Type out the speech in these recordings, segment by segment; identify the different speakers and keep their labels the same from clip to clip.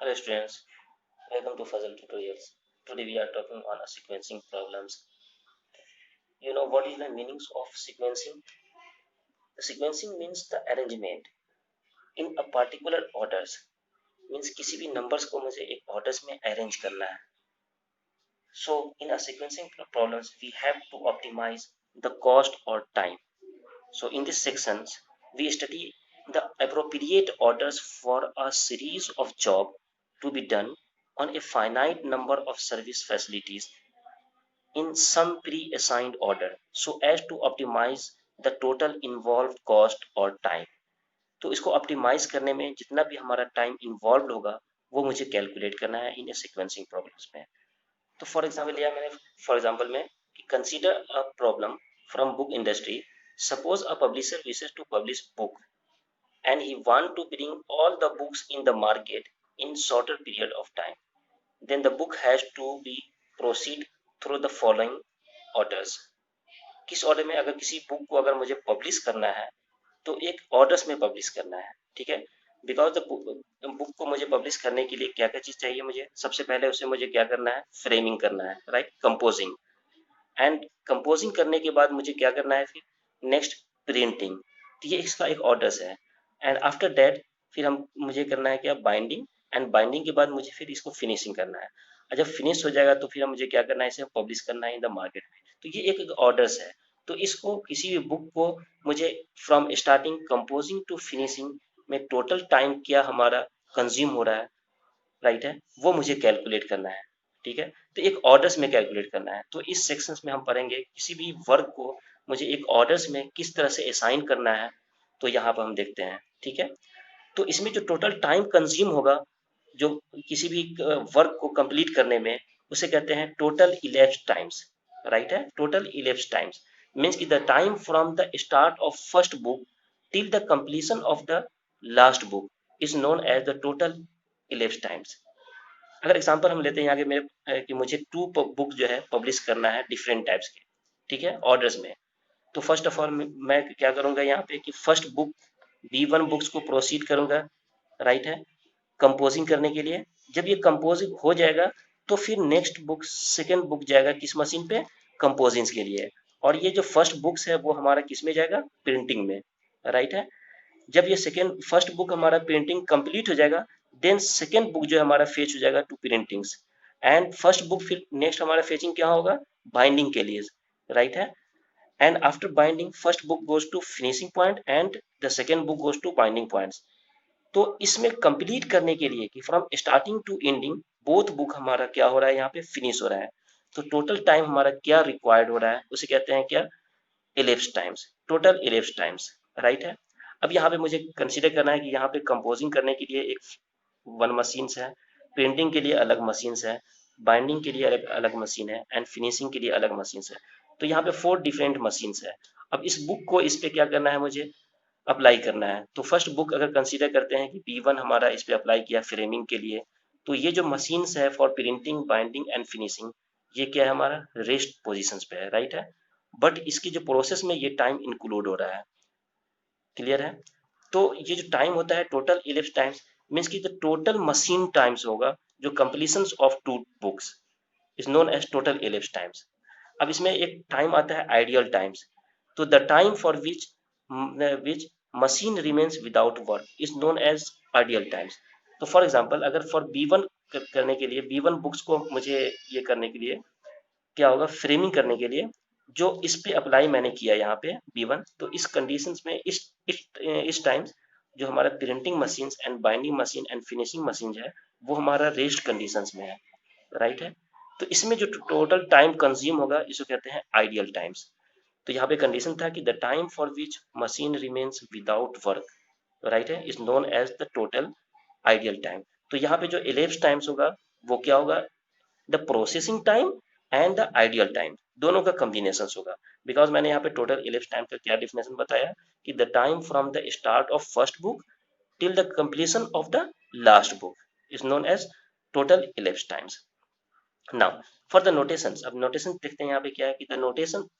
Speaker 1: Hello students, welcome to Fazal Tutorials. Today we are talking on a sequencing problems. You know what is the meanings of sequencing? The sequencing means the arrangement in a particular orders. Means किसी भी numbers को मुझे एक orders में arrange करना है. So in a sequencing problems we have to optimize the cost or time. So in this sections we study the appropriate orders for a series of job to be done on a finite number of service facilities in some pre-assigned order so as to optimize the total involved cost or time. तो इसको optimise करने में जितना भी हमारा time involve होगा वो मुझे कैलकुलेट करना है इन सीक्वेंसिंग प्रॉब्लम्स में. तो फॉर एग्जांपल लिया मैंने फॉर एग्जांपल में कि consider a problem from book industry. Suppose a publisher wishes to publish book and he want to bring all the books in the market in shorter period of time. Then the book has to be proceed through the following orders. किस order में अगर किसी book को अगर मुझे publish करना है तो एक ऑर्डर्स में पब्लिश करना है. ठीक है, बिकॉज द बुक को मुझे पब्लिश करने के लिए क्या क्या चीज चाहिए मुझे. सबसे पहले उसे मुझे क्या करना है, फ्रेमिंग करना है, राइट, कंपोजिंग. एंड कंपोजिंग करने के बाद मुझे क्या करना है फिर नेक्स्ट प्रिंटिंग. तो ये इसका एक ऑर्डर्स है. एंड आफ्टर दैट फिर हम मुझे करना है क्या, बाइंडिंग. एंड बाइंडिंग के बाद मुझे फिर इसको फिनिशिंग करना है. और जब फिनिश हो जाएगा तो फिर मुझे क्या करना है, इसे पब्लिश करना है इन द मार्केट में. तो ये एक ऑर्डर्स है. तो इसको किसी भी बुक को मुझे from starting composing to finishing में टोटल टाइम क्या हमारा कंज्यूम हो रहा है, राइट है, वो मुझे कैलकुलेट करना है. ठीक है, तो एक ऑर्डर्स में कैलकुलेट करना है. तो इस सेक्शंस में हम पढ़ेंगे किसी भी वर्क को मुझे एक ऑर्डर्स में किस तरह से असाइन करना है. तो यहाँ पर हम देखते हैं. ठीक है, तो इसमें जो टोटल टाइम कंज्यूम होगा जो किसी भी वर्क को कंप्लीट करने में, उसे कहते हैं टोटल इलेप्स टाइम्स. राइट है, टोटल इलेप्स टाइम्स मीन्स की the time from the start of first book till the completion of the last book is known as the total ellipse times. अगर example हम लेते हैं यहाँ के मेरे कि मुझे 2 बुक जो है पब्लिश करना है डिफरेंट टाइप्स के. ठीक है, ऑर्डर्स में. तो फर्स्ट ऑफ ऑल मैं क्या करूंगा यहाँ पे कि फर्स्ट बुक B1 बुक्स को प्रोसीड करूंगा, राइट है, कंपोजिंग करने के लिए. जब ये कंपोजिंग हो जाएगा तो फिर नेक्स्ट बुक सेकेंड बुक जाएगा किस मशीन पे, कंपोजिंग के लिए. और ये जो फर्स्ट बुक्स है वो हमारा किस में जाएगा, प्रिंटिंग में, राइट है. जब ये सेकेंड फर्स्ट बुक हमारा प्रिंटिंग कंप्लीट हो जाएगा देन सेकेंड बुक जो है हमारा फेच हो जाएगा to printings. And first book फिर नेक्स्ट हमारा फेचिंग क्या होगा, बाइंडिंग के लिए, राइट है. and after binding first book goes to finishing point and the second book goes to binding points. तो इसमें कंप्लीट करने के लिए कि from starting to ending both book हमारा क्या हो रहा है, यहाँ पे फिनिश हो रहा है. तो टोटल टाइम हमारा क्या रिक्वायर्ड हो रहा है उसे कहते हैं क्या, ellipse times, total ellipse times, right है. अब यहाँ पे मुझे कंसीडर करना है कि यहाँ पे कंपोजिंग करने के लिए एक वन मशीन है, प्रिंटिंग के लिए अलग मशीन है, बाइंडिंग के लिए अलग अलग मशीन है एंड फिनिशिंग के लिए अलग मशीन है. तो यहाँ पे 4 डिफरेंट मशीन है. अब इस बुक को इस पे क्या करना है, मुझे अप्लाई करना है. तो फर्स्ट बुक अगर कंसीडर करते हैं कि B1 हमारा इस पे अप्लाई किया फ्रेमिंग के लिए, तो ये जो मशीन्स है for printing binding and finishing ये क्या है हमारा रेस्ट पोजीशंस पे है, राइट है. बट इसकी जो प्रोसेस में ये टाइम इंक्लूड हो रहा है. क्लियर है. तो ये जो टाइम होता है टोटल इलेप्स टाइम्स मीन्स की जो टोटल मशीन टाइम्स होगा जो completion of 2 books is known as total ellipse times. अब इसमें एक टाइम आता है आइडियल टाइम्स. तो the time for which machine remains without work is known as ideal times. तो फॉर एग्जांपल अगर फॉर B1 करने के लिए B1 बुक्स को मुझे ये करने के लिए क्या होगा, फ्रेमिंग करने के लिए जो इस पे अप्लाई मैंने किया यहाँ पे B1, तो इस कंडीशंस में इस टाइम्स जो हमारा printing machine and binding machine and finishing machine है वो हमारा रेस्ट कंडीशंस में है, राइट है. तो इसमें जो टोटल टाइम कंज्यूम होगा इसको कहते हैं आइडियल टाइम्स. तो यहाँ पे कंडीशन था कि the time for which machine remains without work, right है, is known as the total ideal time. तो यहाँ पे जो इलेप्स टाइम्स होगा वो क्या होगा, the processing time and the ideal time दोनों का कॉम्बिनेशन होगा. बिकॉज मैंने यहाँ पे टोटल इलेप्स टाइम का क्या डिफिनेशन बताया कि the time from the start of first book till the completion of the last book is known as total ellipse times. Now for the notations, अब notation देखते हैं यहाँ पे क्या है कि the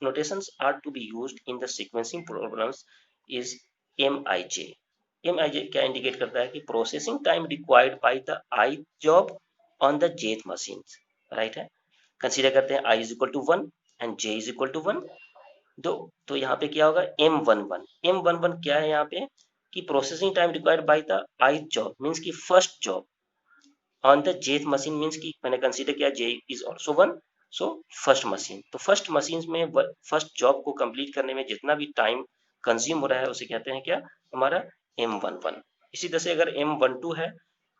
Speaker 1: notations are to be used in the sequencing problems is MIJ. M I J क्या indicate करता है कि processing time required by the I job on the jth machine, right है। कंसीडर करते हैं I is equal to 1 and J is equal to 1, दो, तो यहाँ पे क्या होगा M11 क्या है यहाँ पे कि processing time required by the I job means की first job on the jth machine, means की मैंने कंसीडर किया J is also 1, so first machine, तो फर्स्ट मशीन में फर्स्ट जॉब को कंप्लीट करने में जितना भी टाइम कंज्यूम हो रहा है उसे कहते हैं क्या, हमारा M11। इसी तरह से अगर M12 है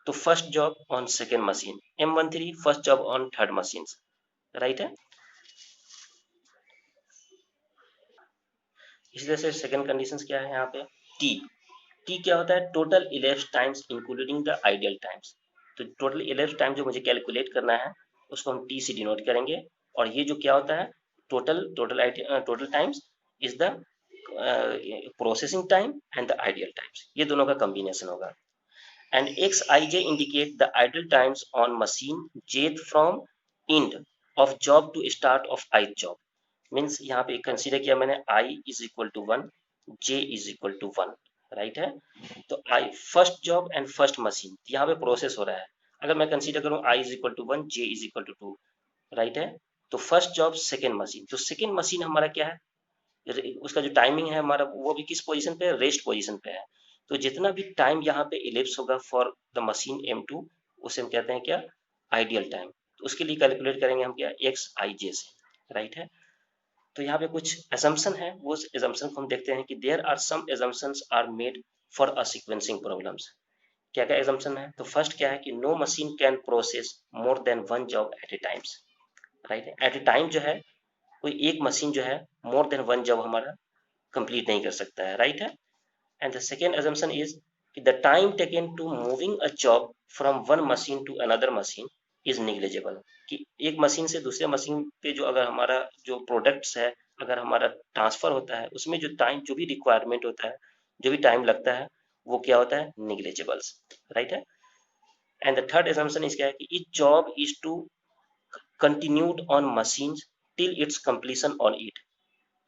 Speaker 1: तो first job on second machine, M13 first job on third machine, right है। इसी तरह से सेकेंड कंडीशन क्या है यहाँ पे, टी, टी क्या होता है, total ellipse times including the ideal times, तो टोटल इलेप्स टाइम जो मुझे कैलकुलेट करना है उसको हम टी से डिनोट करेंगे, और ये जो क्या होता है total times is the processing time and the ideal times, ये दोनों का कॉम्बिनेशन होगा। And X I J indicate the ideal times on machine jth from end of job to start of I job, means यहाँ पे consider किया मैंने I is equal to 1, J is equal to 1, right है। तो I first job and first machine यहाँ पे process हो रहा है, अगर मैं कंसीडर करूँ I is equal to 1, J is equal to 2, right है। तो फर्स्ट जॉब सेकेंड मशीन, तो सेकेंड मशीन हमारा क्या है, उसका जो टाइमिंग है हमारा वो भी किस पोजीशन पे है, रेस्ट पोजीशन पे है। तो जितना भी टाइम यहाँ पे इलेप्स होगा फॉर द मशीन M2 उसे हम कहते हैं क्या, आइडियल टाइम, तो उसके लिए कैलकुलेट करेंगे हम क्या, एक्स आई जे से, राइट है। तो यहाँ पे कुछ assumption है, वो assumption को हम देखते हैं कि there are some assumptions are made for a sequencing problems। क्या क्या assumption है, तो फर्स्ट क्या है कि no machine can process more than one job at a times, right है। एट ए टाइम जो है कोई एक मशीन जो है मोर देन वन जॉब हमारा कंप्लीट नहीं कर सकता है, राइट है। And the second assumption is कि the time taken to moving a job from one machine to another machine is negligible, कि एक मशीन से दूसरे मशीन पे जो अगर हमारा जो प्रोडक्ट्स है अगर हमारा ट्रांसफर होता है उसमें जो टाइम जो भी रिक्वायरमेंट होता है जो भी टाइम लगता है वो क्या होता है, निग्लेजिबल्स, राइट है। And the third assumption is क्या है कि each job is to continued on machines till its completion on it,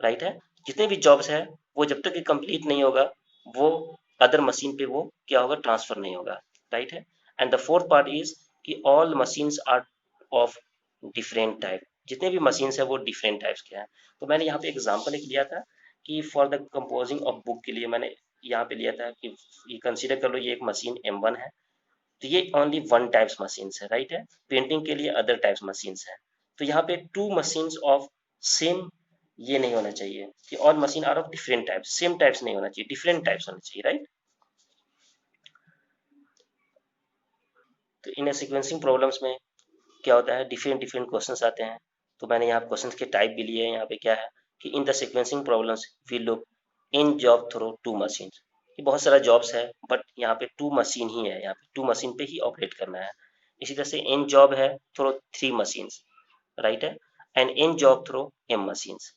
Speaker 1: right है। जितने भी जॉब्स है वो जब तक कि कंप्लीट नहीं होगा वो अदर मशीन पे वो क्या होगा, ट्रांसफर नहीं होगा, राइट है। And the fourth part is कि all machines are of different type, जितने भी मशीन्स है वो डिफरेंट टाइप्स के हैं। तो मैंने यहाँ पे एग्जांपल एक लिया था कि for the composing of book के लिए मैंने यहाँ पे लिया था कि ये कंसीडर कर लो ये एक मशीन M1 है, तो ये ओनली वन टाइप्स मशीन्स है, राइट है। पेंटिंग के लिए अदर टाइप्स मशीन्स है, तो यहाँ पे टू मशीन्स ऑफ सेम ये नहीं होना चाहिए कि all machine are of different types, same types नहीं होना चाहिए, डिफरेंट टाइप्स होना चाहिए, राइट। तो इन सीक्वेंसिंग प्रॉब्लम्स में क्या होता है, डिफरेंट डिफरेंट क्वेश्चंस आते हैं। तो मैंने यहाँ क्वेश्चंस के टाइप भी लिए हैं, यहाँ पे क्या है कि in the sequencing problems we look in job through to machine, कि बहुत सारा जॉब्स है बट यहाँ पे टू मशीन ही है, यहाँ पे टू मशीन पे ही ऑपरेट करना है। इसी तरह से इन जॉब है थ्रू थ्री मशीन्स, राइट है। And n job through M machines,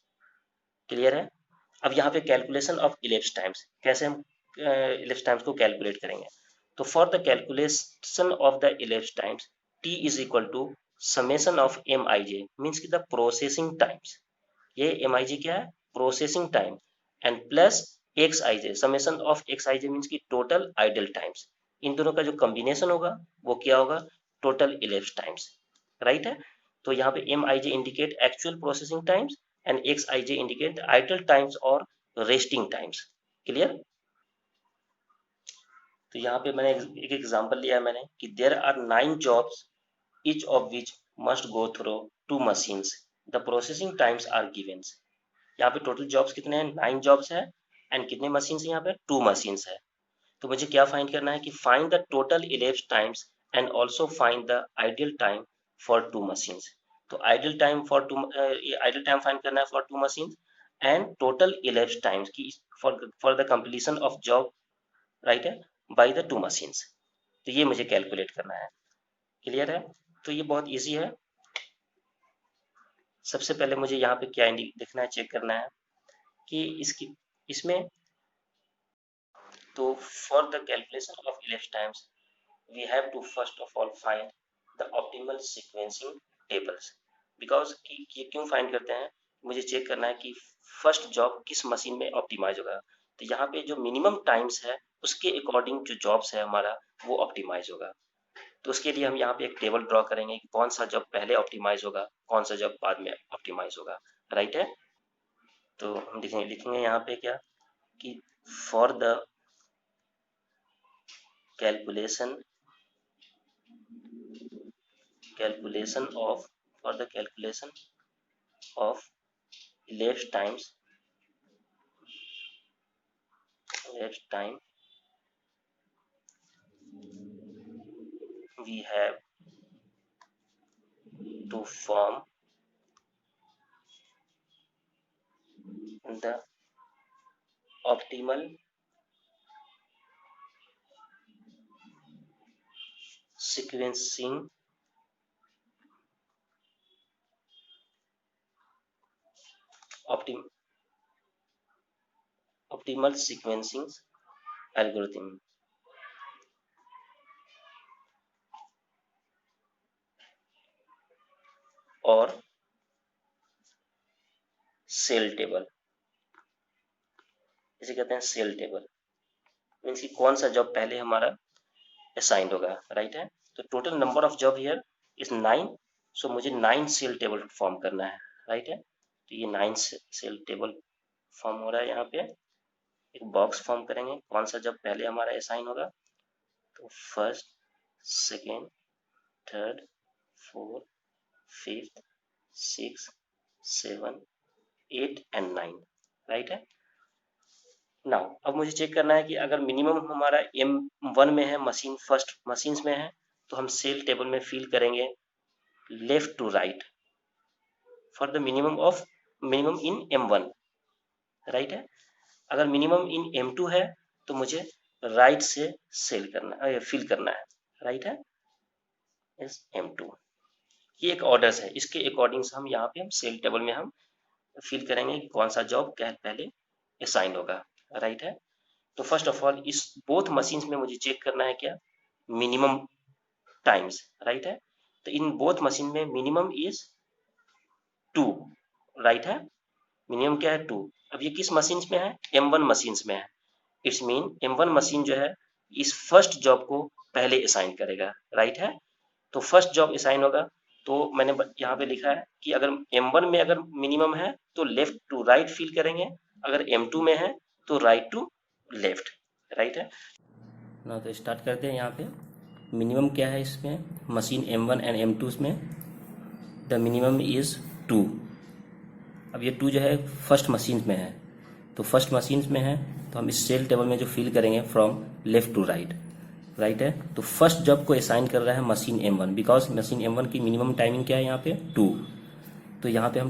Speaker 1: clear है। अब यहाँ पे कैलकुलेशन ऑफ इलिप्स टाइम्स, कैसे हम इलिप्स टाइम्स को कैलकुलेट करेंगे, तो for the calculation of the elapsed times T is equal to summation of M I J, means की द प्रोसेसिंग टाइम्स, ये एम आई जे क्या है, processing time, and plus X I J, summation of X I J means की total idle times, इन दोनों का जो combination होगा वो क्या होगा, टोटल इलिप्स टाइम्स, राइट है। तो यहाँ पे M I J indicate actual processing times and X I J indicate idle times और रेस्टिंग टाइम्स, क्लियर। तो यहाँ पे मैंने एक एग्जांपल लिया है मैंने कि there are 9 jobs each of which must go through two machines, the processing times are given। यहाँ पे टोटल जॉब्स कितने हैं, 9 जॉब्स है एंड कितने मशीन है यहाँ पे, 2 मशीन है। तो मुझे क्या फाइंड करना है कि find the total ellipse times and also find the ideal time for two machine. तो ideal time for two, ideal time फाइंड करना है for two machine and total ellipse times की for the completion of job, right है, by the two machines. तो ये मुझे calculate करना है, क्लियर है। तो ये बहुत इजी है। सबसे पहले मुझे यहाँ पे क्या देखना है, चेक करना है कि इसकी इसमें, तो for the calculation of ellipse times we have to first of all find the optimal sequencing tables, because कि ये क्यों फाइंड करते हैं, मुझे चेक करना है कि फर्स्ट जॉब किस मशीन में ऑप्टिमाइज होगा। तो यहाँ पे जो मिनिमम टाइम्स है उसके अकॉर्डिंग जो जॉब्स है हमारा वो ऑप्टिमाइज होगा। तो उसके लिए हम यहाँ पे एक टेबल ड्रॉ करेंगे कि कौन सा जॉब पहले ऑप्टिमाइज होगा, कौन सा जॉब बाद में ऑप्टिमाइज होगा, राइट है। तो हम लिखेंगे यहाँ पे क्या कि for the calculation of for the calculation of elapsed time we have to form the optimal sequencing optimal sequencing algorithm और सेल टेबल, इसे कहते हैं सेल टेबल। मीन्स कि कौन सा जॉब पहले हमारा असाइंड होगा, राइट है। तो total number of job here is 9, सो मुझे 9 सेल टेबल फॉर्म करना है, राइट है। तो ये 9 सेल टेबल फॉर्म हो रहा है। यहाँ पे एक बॉक्स फॉर्म करेंगे, कौन सा जॉब पहले हमारा असाइन होगा। तो first, second, third, fourth, fifth, 6, 7, 8 and 9, right है। नाउ अब मुझे चेक करना है कि अगर मिनिमम हमारा M1 में है, मशीन फर्स्ट मशीन्स में है, तो हम सेल टेबल में फिल करेंगे left to right for the minimum in M1, right है। अगर मिनिमम इन M2 है तो मुझे राइट से सेल करना फिल करना है, राइट है, इस M2। ये एक ऑर्डर्स है, इसके अकॉर्डिंग से हम यहाँ पे हम सेल टेबल में हम फिल करेंगे कि कौन सा जॉब पहले असाइन होगा, राइट है। तो फर्स्ट ऑफ ऑल इस बोथ मशीन्स में मुझे चेक करना है क्या, मिनिमम टाइम्स, राइट है। तो इन बोथ मशीन में मिनिमम इज 2, राइट है। मिनिमम क्या है 2। अब ये किस मशीन में है, M1 मशीन में है। इट्स मीन M1 मशीन जो है इस फर्स्ट जॉब को पहले असाइन करेगा, राइट है। तो फर्स्ट जॉब असाइन होगा, तो मैंने यहाँ पे लिखा है कि अगर M1 में अगर मिनिमम है तो लेफ्ट टू राइट फिल करेंगे, अगर M2 में है तो राइट टू लेफ्ट, राइट है ना। तो स्टार्ट करते हैं। यहाँ पे मिनिमम क्या है इसमें, मशीन M1 एंड M2 में द मिनिमम इज 2। अब ये 2 जो है फर्स्ट मशीन में है, तो फर्स्ट मशीन में है तो हम इस सेल टेबल में जो फिल करेंगे from left to right, right है। तो फर्स्ट जॉब को असाइन कर रहा है machine M1, because machine M1 की मिनिमम टाइमिंग क्या है यहाँ पे 2। तो यहाँ पे हम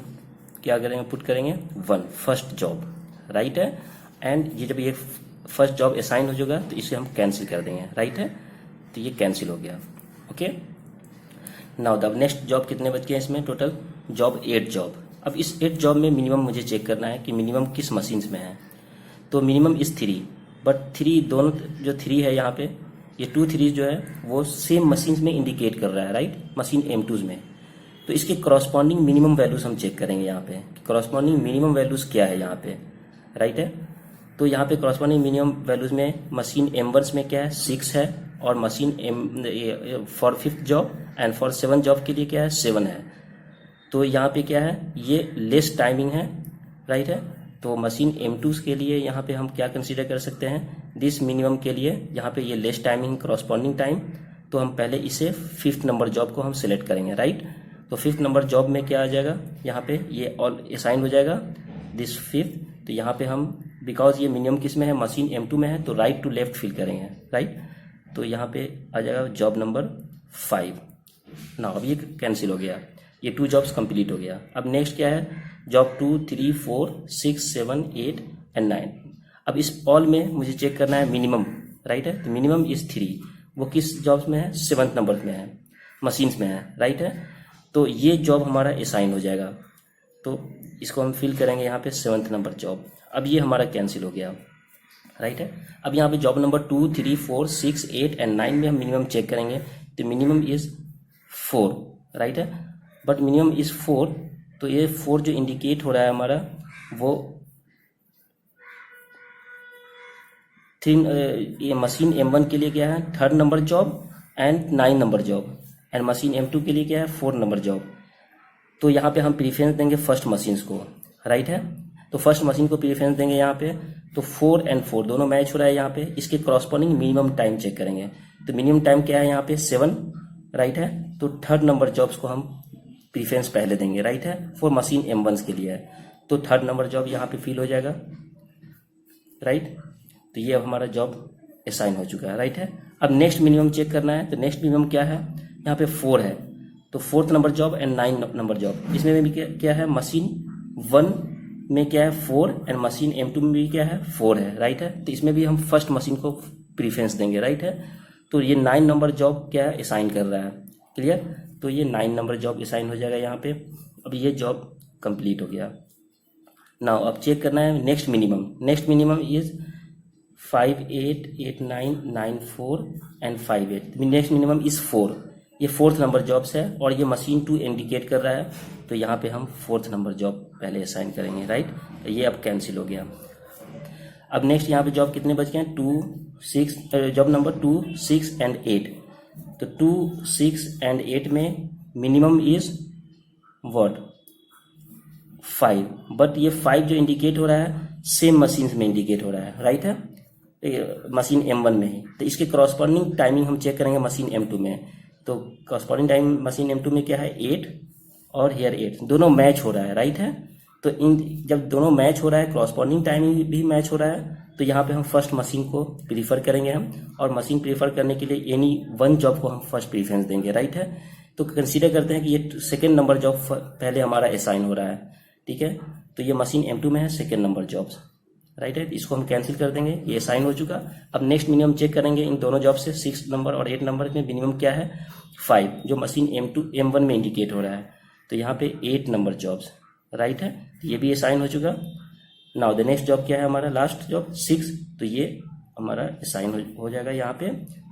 Speaker 1: क्या करेंगे, पुट करेंगे 1 फर्स्ट जॉब, राइट है। एंड ये जब ये फर्स्ट जॉब असाइन हो जाएगा तो इसे हम कैंसिल कर देंगे, राइट है। तो ये कैंसिल हो गया, okay. Now the next job कितने बच गए इसमें, टोटल जॉब 8 जॉब। अब इस 8 जॉब में मिनिमम मुझे चेक करना है कि मिनिमम किस मशीन में है। तो मिनिमम इज 3, बट 3 दोनों जो 3 है यहाँ पे, ये 2 3 जो है वो सेम मशीन में इंडिकेट कर रहा है, राइट, मशीन M2 में। तो इसके करॉस्पॉन्डिंग मिनिमम वैल्यूज हम चेक करेंगे यहाँ पे, करॉस्पॉन्डिंग मिनिमम वैल्यूज क्या है यहाँ पे, राइट है। तो यहाँ पे करॉस्पॉन्डिंग मिनिमम वैल्यूज में मशीन M1 में क्या है 6 है, और machine for 5th job and for 7th job के लिए क्या है 7 है। तो यहाँ पे क्या है, ये लेस टाइमिंग है, राइट है। तो मशीन M2 के लिए यहाँ पे हम क्या कंसीडर कर सकते हैं, दिस मिनिमम के लिए यहाँ पे ये लेस टाइमिंग करॉस्पॉन्डिंग टाइम। तो हम पहले इसे 5th नंबर जॉब को हम सिलेक्ट करेंगे, राइट। तो 5th नंबर जॉब में क्या आ जाएगा, यहाँ पे ये ऑल असाइन हो जाएगा दिस 5th। तो यहाँ पे हम बिकॉज ये मिनिमम किस में है, मशीन M2 में है, तो राइट टू लेफ्ट फिल करेंगे, राइट। तो यहाँ पे आ जाएगा जॉब नंबर 5 ना। अब ये कैंसिल हो गया, ये 2 जॉब्स कंप्लीट हो गया। अब नेक्स्ट क्या है, जॉब 2 3 4 6 7 8 एंड 9। अब इस ऑल में मुझे चेक करना है मिनिमम, राइट है। तो मिनिमम इज 3, वो किस जॉब्स में है, 7th नंबर में है, मशीन्स में है, राइट है। तो ये जॉब हमारा असाइन हो जाएगा, तो इसको हम फिल करेंगे यहाँ पे 7th नंबर जॉब। अब ये हमारा कैंसिल हो गया, राइट है। अब यहाँ पे जॉब नंबर 2 3 4 6 8 एंड 9 में हम मिनिमम चेक करेंगे, तो मिनिमम इज 4, राइट है। बट मिनिमम इज 4, तो ये 4 जो इंडिकेट हो रहा है हमारा वो ये मशीन M1 के लिए क्या है 3rd number job and 9 number job, and machine M2 के लिए क्या है 4 नंबर जॉब। तो यहाँ पे हम प्रीफरेंस देंगे फर्स्ट मशीन्स को, राइट है। तो फर्स्ट मशीन को प्रीफरेंस देंगे यहाँ पे। तो 4 और 4 दोनों मैच हो रहा है यहाँ पे। इसके करॉस्पॉन्डिंग मिनिमम टाइम चेक करेंगे। तो मिनिमम टाइम क्या है यहाँ पे 7, राइट है। तो 3rd नंबर जॉब्स को हम प्रीफरेंस पहले देंगे, राइट है, फॉर मशीन M1 के लिए है। तो 3rd नंबर जॉब यहाँ पे फिल हो जाएगा, राइट। तो ये अब हमारा जॉब असाइन हो चुका है, राइट है। अब नेक्स्ट मिनिमम चेक करना है। तो नेक्स्ट मिनिमम क्या है यहाँ पे 4 है। तो 4th number job and 9 number job, इसमें भी क्या है मशीन 1 में क्या है 4 एंड मशीन M2 में भी क्या है 4 है, राइट है। तो इसमें भी हम फर्स्ट मशीन को प्रीफरेंस देंगे, राइट है। तो ये 9 नंबर जॉब क्या है असाइन कर रहा है, क्लियर। तो ये 9 नंबर जॉब असाइन हो जाएगा यहाँ पे। अब ये जॉब कंप्लीट हो गया। नाउ अब चेक करना है next minimum. Next minimum is 5 8 8 9 9 4 and 5 8। Next minimum is 4। ये 4th नंबर जॉब्स है और ये मशीन 2 इंडिकेट कर रहा है। तो यहाँ पे हम 4th नंबर जॉब पहले असाइन करेंगे, राइट। तो ये अब कैंसिल हो गया। अब नेक्स्ट यहाँ पे जॉब कितने बच गए हैं 2 6, जॉब नंबर 2 6 एंड 8। तो 2 6 एंड 8 में मिनिमम इज व्हाट 5, बट ये 5 जो इंडिकेट हो रहा है सेम मशीन में इंडिकेट हो रहा है, राइट है, मशीन M1 में ही। तो इसके करॉस्पॉन्डिंग टाइमिंग हम चेक करेंगे मशीन M2 में। तो करॉस्पॉन्डिंग टाइम मशीन M2 में क्या है 8 और हेयर 8, दोनों मैच हो रहा है, राइट है। तो इन जब दोनों मैच हो रहा है, करॉस्पॉन्डिंग टाइमिंग भी मैच हो रहा है, तो यहाँ पे हम फर्स्ट मशीन को प्रीफर करेंगे हम। और मशीन प्रीफर करने के लिए एनी वन जॉब को हम फर्स्ट प्रीफरेंस देंगे, राइट है। तो कंसीडर करते हैं कि ये 2nd नंबर जॉब पहले हमारा असाइन हो रहा है, ठीक है। तो ये मशीन M2 में है 2nd नंबर जॉब्स, राइट है। इसको हम कैंसिल कर देंगे, ये साइन हो चुका। अब नेक्स्ट मिनिमम चेक करेंगे इन दोनों जॉब से। 6 नंबर और 8 नंबर में मिनिमम क्या है 5, जो मशीन M2 M1 में इंडिकेट हो रहा है। तो यहाँ पे 8 नंबर जॉब्स, राइट है। तो ये भी साइन हो चुका। नाउ द नेक्स्ट जॉब क्या है हमारा लास्ट जॉब 6। तो ये हमारा साइन हो जाएगा यहाँ पे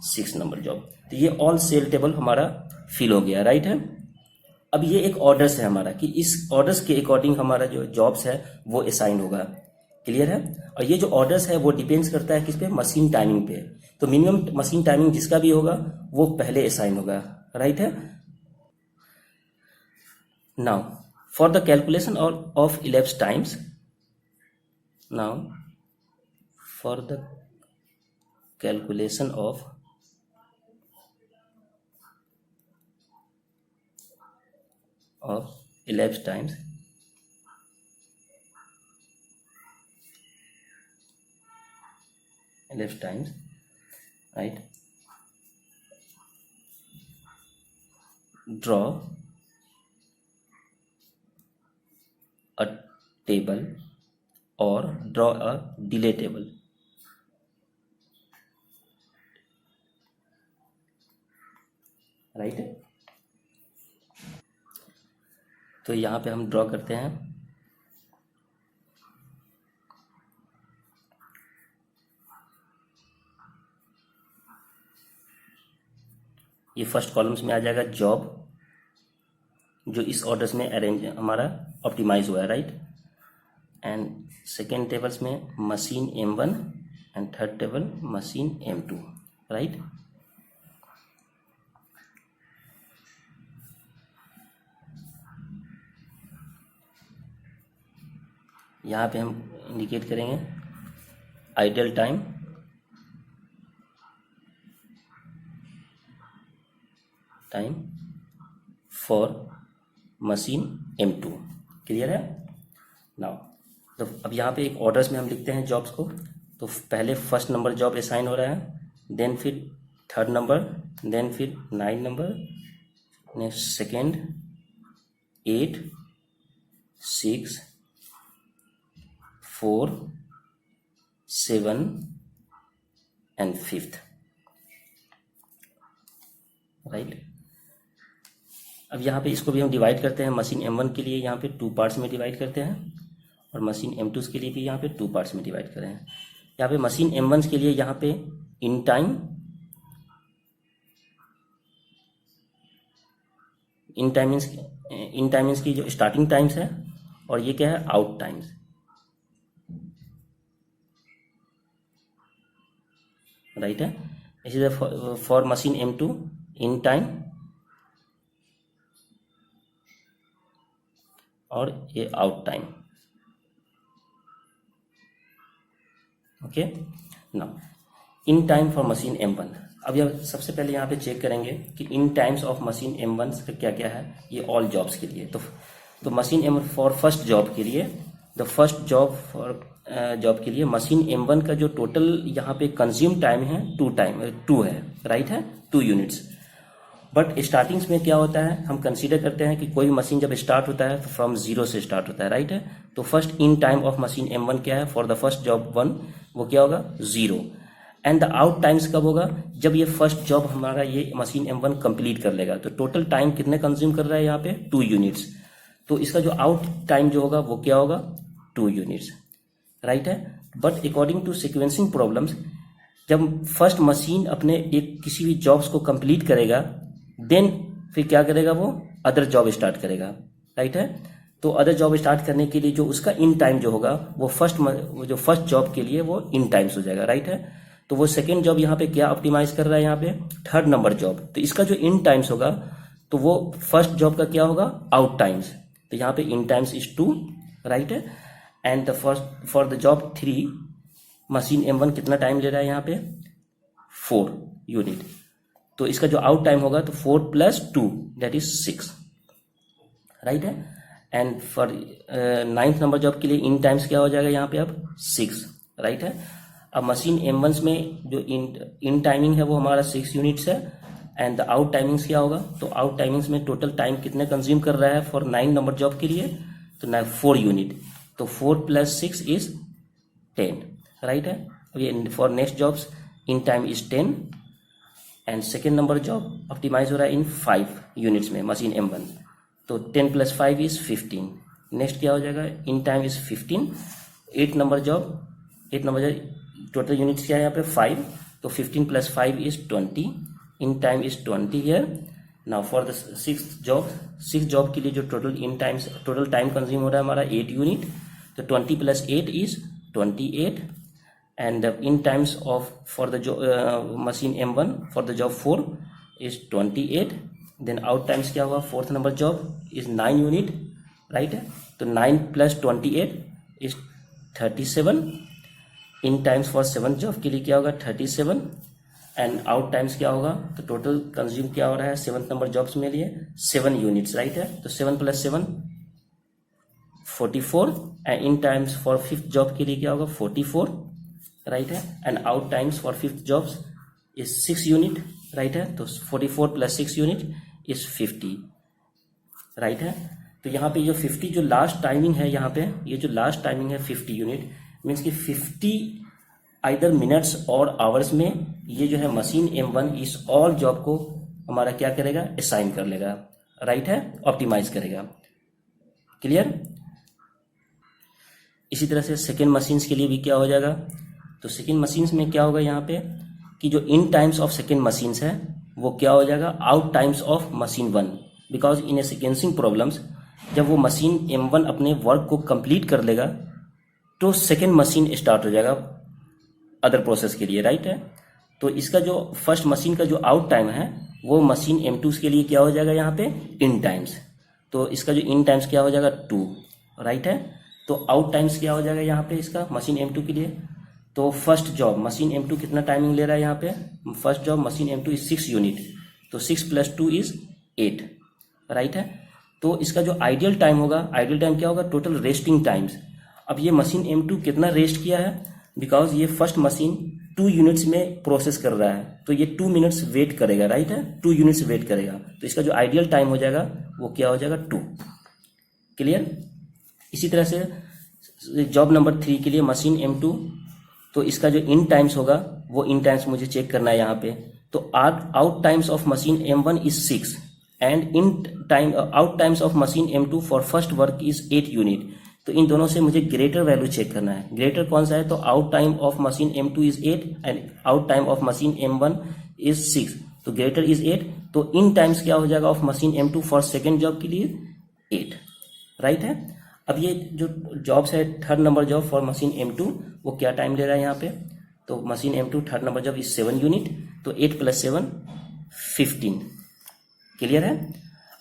Speaker 1: 6 नंबर जॉब। तो ये ऑल सेल टेबल हमारा फिल हो गया, राइट है। अब ये एक ऑर्डर्स है हमारा कि इस ऑर्डर्स के अकॉर्डिंग हमारा जो जॉब्स है वो असाइन होगा, क्लियर है। और ये जो ऑर्डर्स है वो डिपेंड्स करता है किस पे मशीन टाइमिंग पे। तो मिनिमम मशीन टाइमिंग जिसका भी होगा वो पहले असाइन होगा, राइट है। Now for the calculation of elapsed times, now for the calculation of elapsed times, right, draw a table or draw a delay table, right. तो यहाँ पे हम ड्रॉ करते हैं। ये फर्स्ट कॉलम्स में आ जाएगा जॉब, जो इस ऑर्डर्स में अरेंज हमारा ऑप्टिमाइज हुआ है, राइट। एंड सेकेंड टेबल्स में machine M1 and third table machine M2, right. यहाँ पे हम इंडिकेट करेंगे idle time for machine M2, clear है। नाउ तो अब यहाँ पे एक ऑर्डर्स में हम लिखते हैं जॉब्स को। तो पहले फर्स्ट नंबर जॉब असाइन हो रहा है, देन फिर 3rd नंबर, देन फिर 9 number, next 2nd 8 6 4 7 and 5th, right. अब यहाँ पे इसको भी हम डिवाइड करते हैं। मशीन M1 के लिए यहाँ पे 2 पार्ट्स में डिवाइड करते हैं और मशीन M2 के लिए भी यहाँ पे 2 पार्ट्स में डिवाइड करें। यहाँ पे मशीन M1 के लिए यहाँ पे इन टाइम मीन्स की जो स्टार्टिंग टाइम्स है, और ये क्या है आउट टाइम्स। राइट है। इसी तरह for machine M2 in time और ये out time. Okay, now in time for machine M1। अब यह सबसे पहले यहाँ पे चेक करेंगे कि इन टाइम्स ऑफ मशीन M1 का क्या क्या है। ये ऑल जॉब्स के लिए तो machine M1 for first job के लिए, the first job for job के लिए मशीन M1 का जो टोटल यहाँ पे कंज्यूम टाइम है 2 है, राइट है, 2 यूनिट्स। बट स्टार्टिंग्स में क्या होता है, हम कंसीडर करते हैं कि कोई मशीन जब स्टार्ट होता है तो फ्रॉम 0 से स्टार्ट होता है, राइट है। तो first in time of machine M1 क्या है फॉर द फर्स्ट जॉब 1, वो क्या होगा 0। एंड द आउट टाइम्स कब होगा, जब ये फर्स्ट जॉब हमारा ये मशीन M1 कंप्लीट कर लेगा। तो टोटल टाइम कितने कंज्यूम कर रहा है यहाँ पे 2 यूनिट्स। तो इसका जो आउट टाइम जो होगा वो क्या होगा 2 यूनिट्स, राइट है। But according to sequencing problems, जब फर्स्ट मशीन अपने एक किसी भी जॉब्स को कंप्लीट करेगा, देन फिर क्या करेगा, वो अदर जॉब स्टार्ट करेगा, राइट है। तो अदर जॉब स्टार्ट करने के लिए जो उसका इन टाइम जो होगा वो जो फर्स्ट जॉब के लिए वो इन टाइम्स हो जाएगा, राइट है। तो वो सेकेंड जॉब यहाँ पे क्या ऑप्टिमाइज कर रहा है, यहाँ पे थर्ड नंबर जॉब। तो इसका जो इन टाइम्स होगा तो वो फर्स्ट जॉब का क्या होगा आउट टाइम्स। तो यहाँ पे इन टाइम्स इज 2, राइट है। And the first for the job 3 machine M1 कितना टाइम ले रहा है यहाँ पे 4 यूनिट। तो इसका जो आउट टाइम होगा तो 4 + 2 दैट इज 6, राइट है। And for 9th number job के लिए इन टाइम्स क्या हो जाएगा यहाँ पे अब 6, राइट है। अब मशीन M1 में जो इन टाइमिंग है वो हमारा 6 यूनिट्स है। एंड द आउट टाइमिंग्स क्या होगा, तो आउट टाइमिंग्स में टोटल टाइम कितने कंज्यूम कर रहा है फॉर 9 नंबर जॉब के लिए, तो 4 यूनिट। तो 4 + 6 इज 10, राइट है। ये for next jobs in time is 10 and second number job optimize हो रहा है इन 5 यूनिट्स में मशीन M1। तो 10 + 5 इज 15। नेक्स्ट क्या हो जाएगा, इन time is 15। 8 number job total units क्या है यहाँ पे 5। तो 15 + 5 is 20। In time is 20 here. Now for the six job के लिए जो टोटल टाइम कंज्यूम हो रहा है हमारा 8 यूनिट। तो 20 + 8 is 28 and in times of for the machine M1 for the job 4 is 28। then out times क्या हुआ, fourth number job is 9 unit, right है। तो 9 + 28 is 37। In times for 7th job के लिए क्या होगा 37 एंड आउट टाइम्स क्या होगा, तो टोटल कंज्यूम क्या हो रहा है 7th नंबर जॉब्स में लिए 7 यूनिट्स, राइट है। तो 7 + 7 44 and in times for 5th job के लिए क्या होगा 44, राइट है। And out times for 5th jobs is 6 unit, right है। तो 44 + 6 यूनिट इज 50, राइट है। तो यहाँ पे जो 50 जो लास्ट टाइमिंग है यहाँ पे, ये जो लास्ट टाइमिंग है 50 यूनिट मीन्स कि 50 आइदर मिनट्स और आवर्स में ये जो है मशीन M1 इस ऑल जॉब को हमारा क्या करेगा असाइन कर लेगा, राइट है, ऑप्टिमाइज करेगा। क्लियर। इसी तरह से सेकेंड मशीन्स के लिए भी क्या हो जाएगा, तो सेकेंड मशीन्स में क्या होगा यहाँ पे कि जो इन टाइम्स ऑफ सेकेंड मशीन्स है वो क्या हो जाएगा out times of machine 1। Because in A sequencing problems जब वो मशीन M1 अपने वर्क को कंप्लीट कर लेगा तो सेकेंड मशीन स्टार्ट हो जाएगा अदर प्रोसेस के लिए, राइट है। तो इसका जो फर्स्ट मशीन का जो आउट टाइम है वो मशीन M2 के लिए क्या हो जाएगा यहाँ पे इन टाइम्स। तो इसका जो इन टाइम्स क्या हो जाएगा 2, राइट है। तो आउट टाइम्स क्या हो जाएगा यहाँ पे इसका मशीन M2 के लिए, तो फर्स्ट जॉब मशीन M2 कितना टाइमिंग ले रहा है यहाँ पे, first job machine M2 is 6 unit. तो 6 + 2 इज 8, राइट है। तो इसका जो आइडियल टाइम होगा, आइडियल टाइम क्या होगा टोटल रेस्टिंग टाइम्स। अब ये मशीन M2 कितना रेस्ट किया है, बिकॉज ये फर्स्ट मशीन 2 यूनिट्स में प्रोसेस कर रहा है तो ये 2 मिनट्स वेट करेगा, राइट है, 2 यूनिट्स वेट करेगा। तो इसका जो आइडियल टाइम हो जाएगा वो क्या हो जाएगा 2। क्लियर। इसी तरह से जॉब नंबर 3 के लिए मशीन M2, तो इसका जो इन टाइम्स होगा वो इन टाइम्स मुझे चेक करना है यहाँ पे। तो out times of machine M1 is 6 and in time out times of machine M2 for first work is 8 unit. तो इन दोनों से मुझे ग्रेटर वैल्यू चेक करना है। ग्रेटर कौन सा है, तो out time of machine M2 is 8 and out time of machine M1 is 6। तो ग्रेटर इज 8। तो इन टाइम्स क्या हो जाएगा of machine M2 for second job के लिए 8, राइट है। अब ये जो जॉब्स है third number job for machine M2 वो क्या टाइम ले रहा है यहाँ पे,
Speaker 2: तो machine M2 third number job is 7 unit, तो 8 + 7 15। क्लियर है।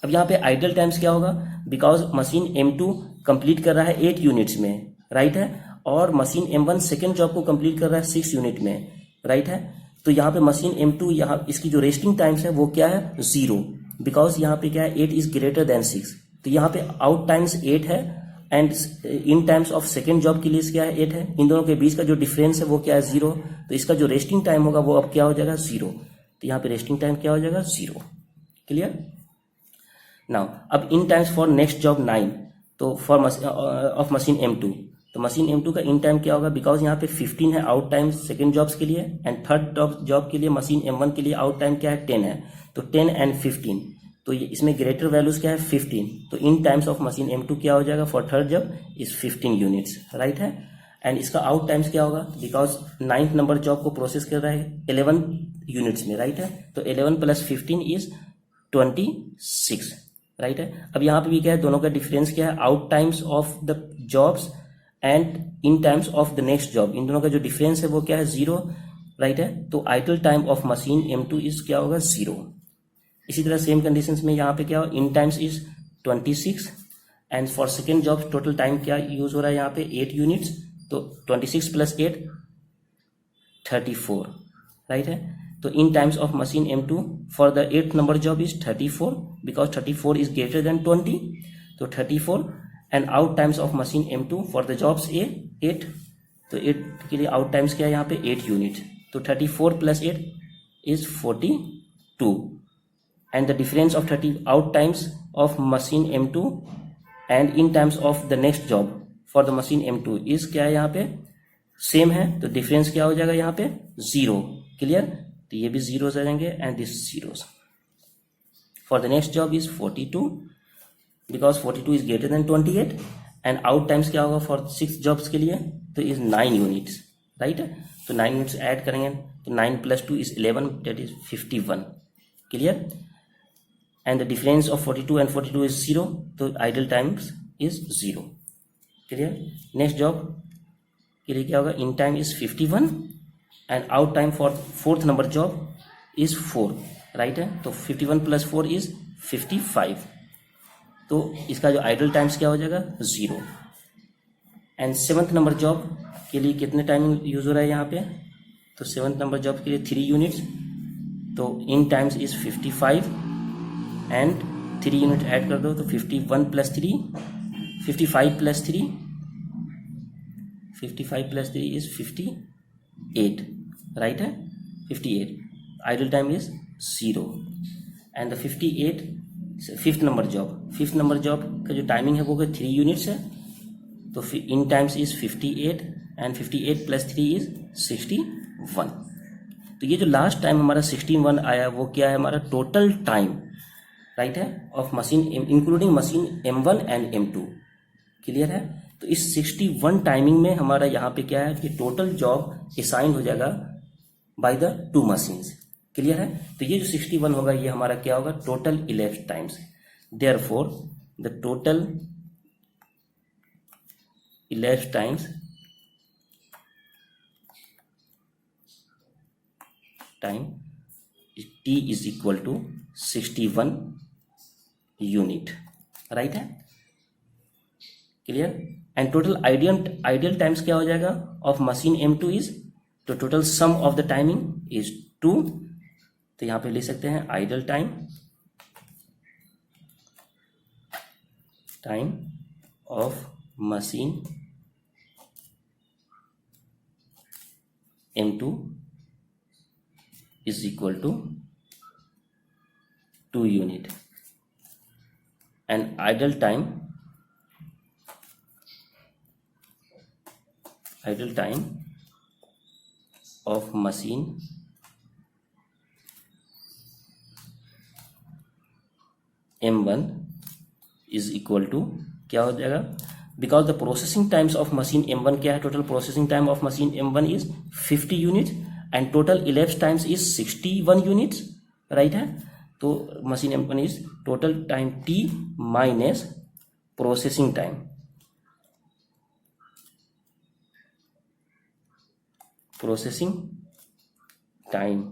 Speaker 2: अब यहाँ पे आइडल टाइम्स क्या होगा, बिकॉज मशीन M2 कंप्लीट कर रहा है 8 यूनिट्स में, राइट है, और मशीन M1 सेकेंड जॉब को कंप्लीट कर रहा है 6 यूनिट में, राइट है। तो यहाँ पे मशीन M2 यहाँ इसकी जो रेस्टिंग टाइम्स है वो क्या है, 0, बिकॉज यहाँ पे क्या है 8 इज ग्रेटर देन 6। तो यहाँ पे आउट टाइम्स 8 है and in times of second job के लिए क्या है 8 है, इन दोनों के बीच का जो डिफरेंस है वो क्या है 0, तो इसका जो रेस्टिंग टाइम होगा वो अब क्या हो जाएगा 0, तो यहाँ पे रेस्टिंग टाइम क्या हो जाएगा 0। क्लियर। नाउ अब इन टाइम्स फॉर नेक्स्ट जॉब 9, तो फॉर ऑफ मशीन M2, तो मशीन M2 का इन टाइम क्या होगा, बिकॉज यहाँ पे 15 है आउट टाइम सेकेंड जॉब्स के लिए एंड थर्ड जॉब के लिए मशीन M1 के लिए आउट टाइम क्या है 10 है, तो 10 एंड 15, तो ये इसमें ग्रेटर वैल्यूज क्या है 15, तो in times of machine M2 क्या हो जाएगा for third job is 15 units, right है। एंड इसका आउट टाइम्स क्या होगा, बिकॉज 9th नंबर जॉब को प्रोसेस कर रहा है 11 यूनिट्स में, राइट है, तो 11 + 15 इज 26, राइट है। अब यहाँ पे भी क्या है, दोनों का डिफरेंस क्या है, out times of the jobs and in times of the next job, इन दोनों का जो डिफरेंस है वो क्या है 0, राइट है। तो idol time of machine M2 is क्या होगा 0। इसी तरह सेम कंडीशंस में यहाँ पे क्या हो, in times is 26 and for second job total time क्या यूज हो रहा है यहाँ पे 8 यूनिट्स, तो 26 + 8 34, राइट है। तो in times of machine M2 for the 8th number job is 34, because 34 is greater than 20, तो 34 and out times of machine M2 for the jobs 8, तो 8 के लिए आउट टाइम्स क्या है यहाँ पे 8 यूनिट, तो 34 + 8 is 42 and the difference of 30 out times of machine M2 and in times of the next job for the machine M2 is क्या है यहाँ पे सेम है, तो डिफरेंस क्या हो जाएगा यहाँ पे 0। क्लियर, तो ये भी जीरोस आ जाएंगे and this zeros. For the next job is 42, because 42 is greater then 28 and out times क्या होगा फॉर 6 जॉब्स के लिए, तो इज 9 यूनिट्स, राइट है। तो 9 यूनिट्स ऐड करेंगे, तो 9 + 2 is 11, that is 51। Clear, and the difference of 42 and 42 is 0, तो idle times is 0। Clear, next job के लिए क्या होगा, in time is 51 and out time for 4th number job is 4, right है। तो 51 + 4 इज 55, तो इसका जो आइडल टाइम्स क्या हो जाएगा 0। एंड 7th नंबर जॉब के लिए कितने टाइमिंग यूज हो रहा है यहाँ पे, तो 7th नंबर जॉब के लिए 3 यूनिट्स, तो in times is 55 and 3 unit add कर दो, तो 51 + 3 55 + 3 55 + 3 इज 58, राइट है, 58, idle time is 0 and the 58 5th number job का जो टाइमिंग है वो 3 यूनिट्स है, तो in times is 58 and 58 + 3 is 61। तो ये जो लास्ट टाइम हमारा 61 आया वो क्या है हमारा टोटल टाइम, राइट है, of machine including machine M1 and M2। Clear है, तो इस 61 टाइमिंग में हमारा यहाँ पे क्या है कि टोटल जॉब असाइन हो जाएगा बाय द 2 मशीन्स। क्लियर है, तो ये जो 61 होगा ये हमारा क्या होगा total elapsed times. Therefore the total elapsed times T is equal to 61 unit, right है। Clear, and total ideal times क्या हो जाएगा ऑफ मशीन M2 इज, तो total sum of the timing is 2, तो यहां पे ले सकते हैं idle time of machine M2 is equal to 2 unit and idle time of machine M1 is equal to क्या हो जाएगा, because the processing times of machine M1 क्या है, total processing time of machine M1 is 50 units and total elapsed times is 61 units, right है। तो machine M1 is total time T minus processing time, processing time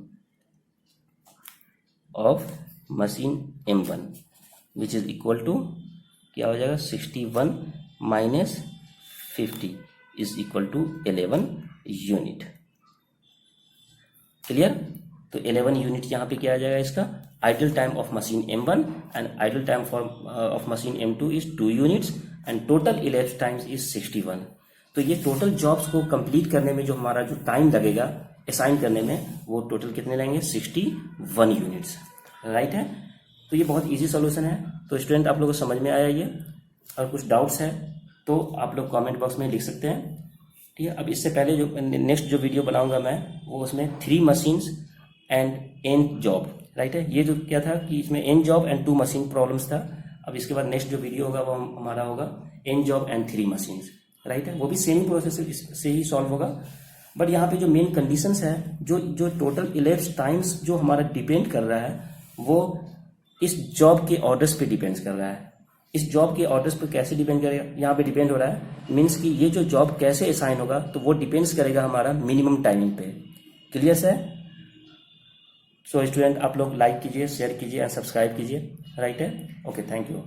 Speaker 2: of machine M1 which is equal to क्या हो जाएगा 61 minus 50 is equal to 11 unit. Clear? तो 11 unit यहाँ पे क्या आ जाएगा इसका idle time of machine M1 and idle time for of machine M2 is 2 units and total ellipse times is 61। तो ये टोटल जॉब्स को कंप्लीट करने में जो हमारा जो टाइम लगेगा असाइन करने में वो टोटल कितने लेंगे 61 यूनिट्स। राइट है? तो ये बहुत इजी सॉल्यूशन है। तो स्टूडेंट आप लोगों को समझ में आया ये? और कुछ डाउट्स है तो आप लोग कमेंट बॉक्स में लिख सकते हैं। ठीक है? अब इससे पहले जो नेक्स्ट जो वीडियो बनाऊंगा मैं वो उसमें 3 machines and n job. Right है? ये जो क्या था कि इसमें n job and 2 machine problems था। अब इसके बाद नेक्स्ट जो वीडियो होगा वो हमारा होगा n job and 3 machines. Right है? वो भी सेम प्रोसेस से ही सॉल्व होगा, बट यहाँ पे जो मेन कंडीशंस है जो टोटल इलेप्स टाइम्स जो हमारा डिपेंड कर रहा है वो इस जॉब के ऑर्डर्स पे डिपेंड कर रहा है। इस जॉब के ऑर्डर्स पे कैसे डिपेंड करेगा, यहाँ पे डिपेंड हो रहा है मीन्स कि ये जो जॉब कैसे असाइन होगा तो वो डिपेंड्स करेगा हमारा मिनिमम टाइमिंग पे। क्लियर है? सो स्टूडेंट आप लोग लाइक कीजिए, शेयर कीजिए एंड सब्सक्राइब कीजिए। राइट है? Okay, thank you.